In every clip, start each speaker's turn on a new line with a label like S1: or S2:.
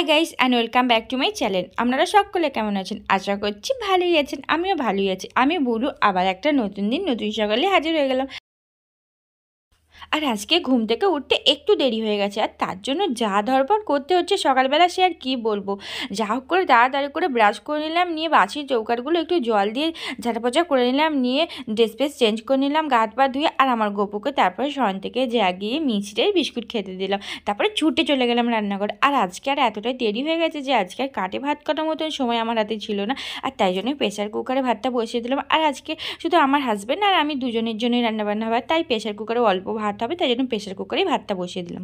S1: Hi guys and welcome back to my channel. আপনারা সকলে কেমন আছেন? আশা করছি ভালোই আছেন। আমিও ভালোই আছি। আমি বুলু আবার একটা নতুন দিন নতুন সকালে হাজির হয়ে গেলাম। আর আজকে ঘুম থেকে উঠতে একটু দেরি হয়ে গেছে, আর তার জন্য যা ধরপড় করতে হচ্ছে সকালবেলা সে আর কি বলবো। যা হোক করে তাড়াতাড়ি করে ব্রাশ করে নিলাম, নিয়ে বাসির চৌকাটগুলো একটু জল দিয়ে ঝাঁটা পোছা করে নিলাম, নিয়ে ড্রেস ফ্রেস চেঞ্জ করে নিলাম, গা হাত পা ধুয়ে। আর আমার গপুকে তারপরে শয়ন থেকে জাগিয়ে মিষ্টির বিস্কুট খেতে দিলাম। তারপরে ছুটে চলে গেলাম রান্নাঘরে। আর আজকে আর এতটাই দেরি হয়ে গেছে যে আজকে আর কাটে ভাত কাটার মতন সময় আমার হাতে ছিল না, আর তাই জন্য প্রেশার কুকারে ভাতটা বসিয়ে দিলাম। আর আজকে শুধু আমার হাজব্যান্ড আর আমি দুজনের জন্যই রান্নাবান্না হবে, তাই প্রেশার কুকারে অল্প ভাত হবে, তাই জন্য প্রেশার কুকারেই ভাতটা বসিয়ে দিলাম।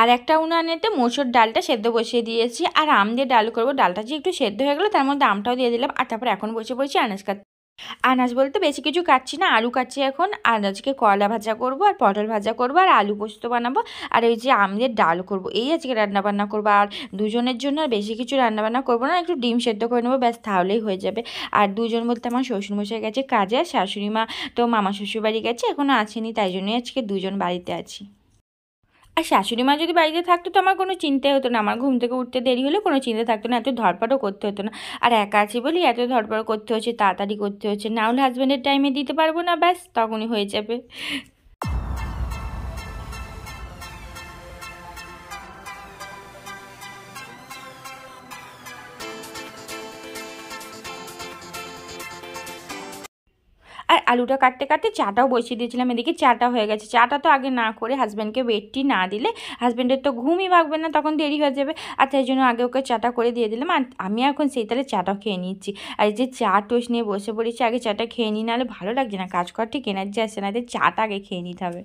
S1: আর একটা উনানেতে মসুর ডালটা সেদ্ধ বসিয়ে দিয়েছি, আর আম দিয়ে ডাল করবো। ডালটা যে একটু সেদ্ধ হয়ে গেলো, তার মধ্যে আমটাও দিয়ে দিলাম। আর তারপর এখন বসে পড়েছি আনাজ কাটতে। আনাজ বলতে বেশি কিছু কাটছি না, আলু কাটছি এখন। আর আজকে করলা ভাজা করব, আর পটল ভাজা করব, আর আলু পোস্ত বানাবো, আর ওই যে আম দিয়ে ডাল করবো। এই আজকে রান্নাবান্না করবো। আর দুজনের জন্য আর বেশি কিছু রান্নাবান্না করবো না, একটু ডিম সেদ্ধ করে নেবো, ব্যাস তাহলেই হয়ে যাবে। আর দুজন বলতে আমার শ্বশুরমশাই গেছে কাজে, আর শাশুড়ি মা তো মামা শ্বশুর বাড়ি গেছে, এখনও আসেনি, তাই জন্যই আজকে দুজন বাড়িতে আছি। আর শাশুড়ি মা যদি বাড়িতে থাকতো তো আমার কোনো চিন্তাই হতো না, আমার ঘুম থেকে উঠতে দেরি হলে কোনো চিন্তা থাকতো না, এত ধরপাড়ও করতে হতো না। আর একা আছি বলি এত ধরপাড় করতে হচ্ছে, তাড়াতাড়ি করতে হচ্ছে, না হলে হাজব্যান্ডের টাইমে দিতে পারবো না, ব্যাস তখনই হয়ে যাবে। আর আলুটা কাটতে কাটতে চাটাও বসিয়ে দিয়েছিলাম, এদিকে চাটা হয়ে গেছে। চাটা তো আগে না করে হাজব্যান্ডকে বেডটি না দিলে হাজব্যান্ডের তো ঘুমই ভাগবে না, তখন দেরি হয়ে যাবে। আর তাই জন্য আগে ওকে চাটা করে দিয়ে দিলাম, আর আমি এখন সেই তাহলে চাটাও খেয়ে নিচ্ছি। আর এই যে চা টোস্ট নিয়ে বসে পড়েছি, আগে চাটা খেয়ে নিই, নাহলে ভালো লাগছে না, কাজ করা ঠিক এনার্জি আসছে না, এদের চাটা আগে খেয়ে নিতে হবে।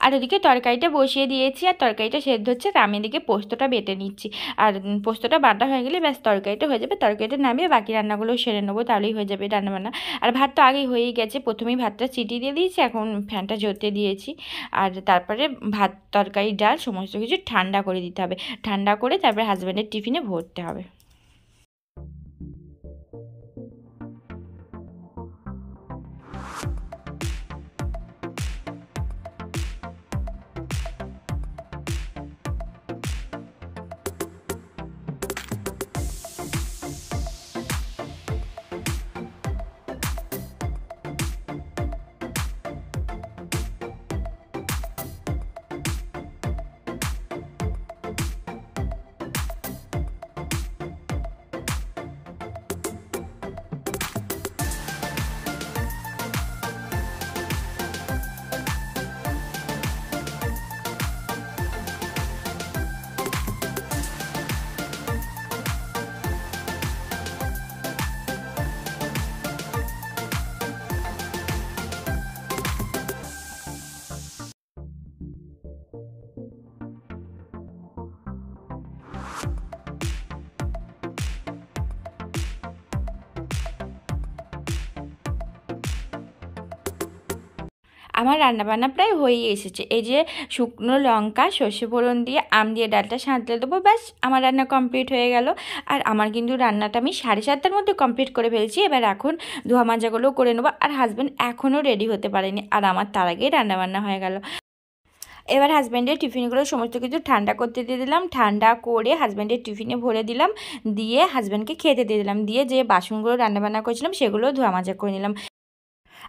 S1: আর ওদিকে তরকারিটা বসিয়ে দিয়েছি, আর তরকারিটা সেদ্ধ হচ্ছে, আর আমি এদিকে পোস্তটা বেটে নিচ্ছি। আর পোস্তটা বাটা হয়ে গেলে ব্যাস তরকারিটা হয়ে যাবে। তরকারিটা নামিয়ে বাকি রান্নাগুলো সেরে নেবো, তাহলেই হয়ে যাবে রান্নাবান্না। আর ভাত তো আগেই হয়েই গেছে, প্রথমেই ভাতটা সিটি দিয়ে দিয়েছি, এখন ফ্যানটা জ্বলতে দিয়েছি। আর তারপরে ভাত তরকারি ডাল সমস্ত কিছু ঠান্ডা করে দিতে হবে, ঠান্ডা করে তারপরে হাজব্যান্ডের টিফিনে ভরতে হবে। আমার রান্নাবান্না প্রায় হয়েই এসেছে। এই যে শুকনো লঙ্কা সর্ষে ফোড়ন দিয়ে আম দিয়ে ডালটা সাঁতলে দেবো, ব্যাস আমার রান্না কমপ্লিট হয়ে গেল। আর আমার কিন্তু রান্নাটা আমি 7:30টার মধ্যে কমপ্লিট করে ফেলছি। এবার এখন ধোয়া মাজাগুলোও করে নেবো। আর হাজব্যান্ড এখনও রেডি হতে পারেনি, আর আমার তার আগেই রান্নাবান্না হয়ে গেল। এবার হাজব্যান্ডের টিফিনগুলো সমস্ত কিছু ঠান্ডা করতে দিয়ে দিলাম, ঠান্ডা করে হাজব্যান্ডের টিফিনে ভরে দিলাম, দিয়ে হাজব্যান্ডকে খেতে দিয়ে দিলাম, দিয়ে যে বাসনগুলো রান্নাবান্না করেছিলাম সেগুলো ধোয়া মাজা করে নিলাম।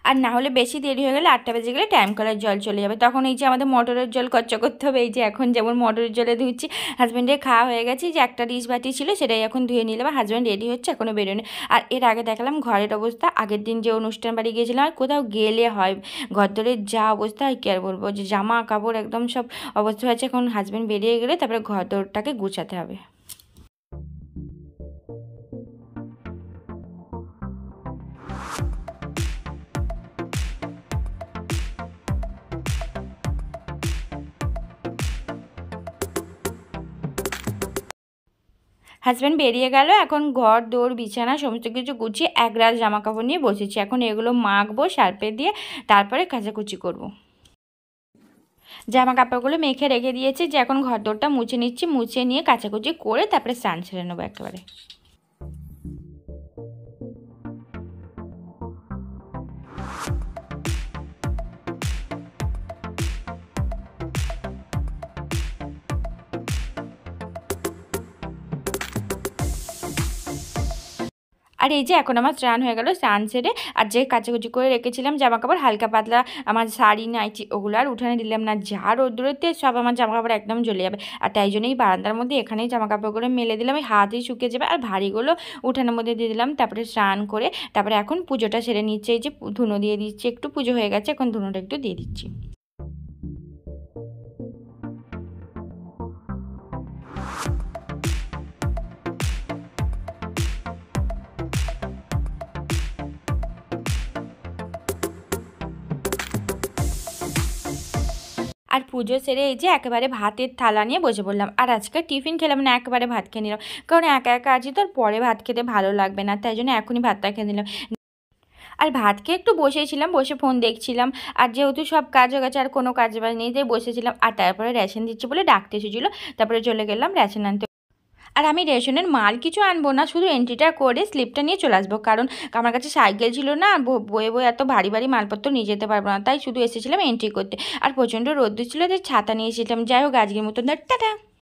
S1: আর না হলে বেশি দেরি হয়ে গেলে 8টা বেজে গেলে টাইম কলের জল চলে যাবে, তখন এই যে আমাদের মোটরের জল খরচা করতে হবে। এই যে এখন যেমন মোটরের জলে ধুচ্ছি, হাজব্যান্ডের খাওয়া হয়ে গেছে, যে একটা ডিশ বাটি ছিল সেটাই এখন ধুয়ে নিলাম। হাজব্যান্ড রেডি হচ্ছে, এখনও বেরোনি। আর এর আগে দেখালাম ঘরের অবস্থা, আগের দিন যে অনুষ্ঠান বাড়ি গিয়েছিলাম। আর কোথাও গেলে হয় ঘরদোরের যা অবস্থা, আর কি আর বলবো, যে জামা কাপড় একদম সব অবস্থা হয়েছে। এখন হাজব্যান্ড বেরিয়ে গেলে তারপরে ঘরদোরটাকে গুছাতে হবে। হাজব্যান্ড বেরিয়ে গেল, এখন ঘর দৌড় বিছানা সমস্ত কিছু গুছিয়ে এক রাত জামা কাপড় নিয়ে বসেছি। এখন এগুলো মাখবো সার্পে দিয়ে, তারপরে কাচাকুচি করব। জামা কাপড়গুলো মেখে রেখে দিয়েছি, যে এখন ঘর দৌড়টা মুছে নিচ্ছি, মুছে নিয়ে কাচাকুচি করে তারপরে স্নান সেরে নেবো একেবারে। আর এই যে এখন আমার স্নান হয়ে গেল, স্নান সেরে আর যে কাচাকুচি করে রেখেছিলাম জামা কাপড় হালকা পাতলা আমার শাড়ি নাইটি ওগুলো আর উঠানে দিলাম না, যা রোদ্দুরেতে সব আমার জামা কাপড় একদম জ্বলে যাবে। আর তাই জন্যই বারান্দার মধ্যে এখানেই জামা কাপড়গুলো মেলে দিলাম, এই হাতেই শুকিয়ে যাবে। আর ভারীগুলো উঠানের মধ্যে দিয়ে দিলাম, তারপরে স্নান করে তারপরে এখন পুজোটা সেরে নিচ্ছে। এই যে ধুনো দিয়ে দিচ্ছি, একটু পুজো হয়ে গেছে, এখন ধুনোটা একটু দিয়ে দিচ্ছি। আর পুজো সেরে এই যে একেবারে ভাতের থালা নিয়ে বসে পড়লাম। আর আজকে টিফিন খেলাম না, একেবারে ভাত খেয়ে নিলাম, কারণ একা একা আছি তো, আর পরে ভাত খেতে ভালো লাগবে না, তাই জন্য এখনই ভাতটা খেয়ে নিলাম। আর ভাত খেয়ে একটু বসেছিলাম, বসে ফোন দেখছিলাম। আর যেহেতু সব কাজ হয়ে গেছে আর কোনো কাজ বাজ নেই, তাই বসেছিলাম। আর তারপরে রেশন দিচ্ছে বলে ডাকতে এসেছিলো, তারপরে চলে গেলাম রেশন আনতে। আর আমি রেশনের মাল কিছু আনবো না, শুধু এন্ট্রিটা করে স্লিপটা নিয়ে চলে আসবো, কারণ আমার কাছে সাইকেল ছিল না, বয়ে বয়ে এত ভারী ভারী মালপত্র নিয়ে যেতে পারবো না, তাই শুধু এসেছিলাম এন্ট্রি করতে। আর প্রচণ্ড রোদ্দুর ছিল, তাই ছাতা নিয়ে এসেছিলাম। যাই হোক আজকের মতন টাটা।